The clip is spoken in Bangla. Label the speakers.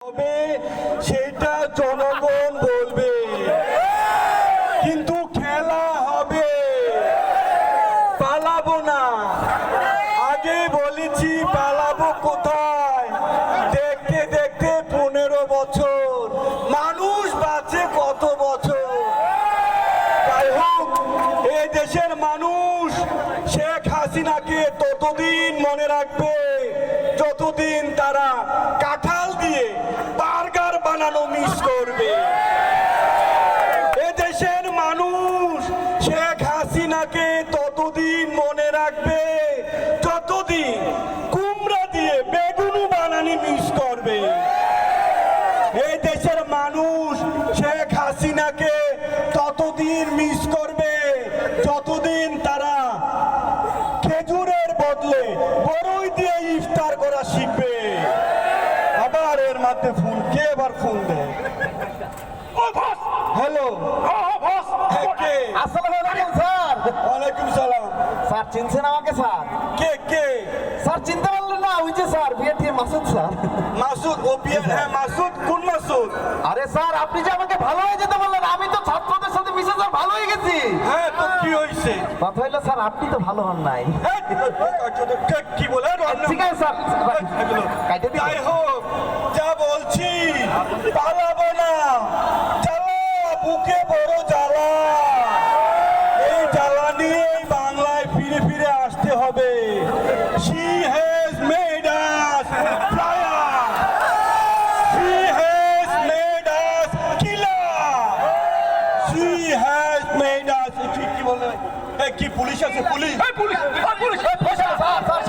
Speaker 1: হবে সেটা জনগণ বলবে, কিন্তু খেলা হবে, পালাবো না। আগে বলেছি পালাবো কোথায়? দেখতে দেখতে 15 বছর, মানুষ বাঁচে কত বছর। যাই হোক, এই দেশের মানুষ শেখ হাসিনাকে ততদিন মনে রাখবে যতদিন তারা কাঁঠাল দিয়ে বার্গার বানানো মিস করবে। এদেশের মানুষ শেখ হাসিনাকে ততদিন মনে রাখবে যতদিন কুমড়া দিয়ে বেগুনি বানানি মিস করবে। এই দেশের মানুষ শেখ হাসিনাকে ততদিন মিস করবে যতদিন তারা খেজুরের বদলে বড়ই দিয়ে ইফতার করা শিখবে। আবার এর মধ্যে ফোন, কে আবার ফোন দেয়? হ্যালো, কে?
Speaker 2: আসসালামু আলাইকুম স্যার।
Speaker 1: ওয়ালাইকুম সালাম।
Speaker 2: স্যার চিনছেন আমাকে স্যার?
Speaker 1: কে কে?
Speaker 2: স্যার চিনতে পারলেন না? ওই যে sir BAT Masud sir.
Speaker 1: Masud? ও বিয়ে? হ্যাঁ মাসুদ। কোন মাসুদ?
Speaker 2: আরে স্যার আপনি যে আমাকে ভালো হয়ে যেতে বললেন, আমি তো ছাত্রদের সাথে মিশে স্যার ভালো হয়ে গেছি।
Speaker 1: হ্যাঁ তো কি হয়েছে?
Speaker 2: কথা হইলো স্যার আপনি তো ভালো হন নাই।
Speaker 1: কি বলে?
Speaker 2: ঠিক আছে স্যার, কাইটে দিন।
Speaker 1: যাই হোক, যা বলছি পালাবো না। জ্বালা বুকে বড় জ্বালা, এই জ্বালা নিয়ে বাংলায় ফিরে ফিরে আসতে হবে। She has made us fire. She has made us killer. She has made us কি বলে? কি পুলিশ আছে? পুলিশ?
Speaker 2: Police sir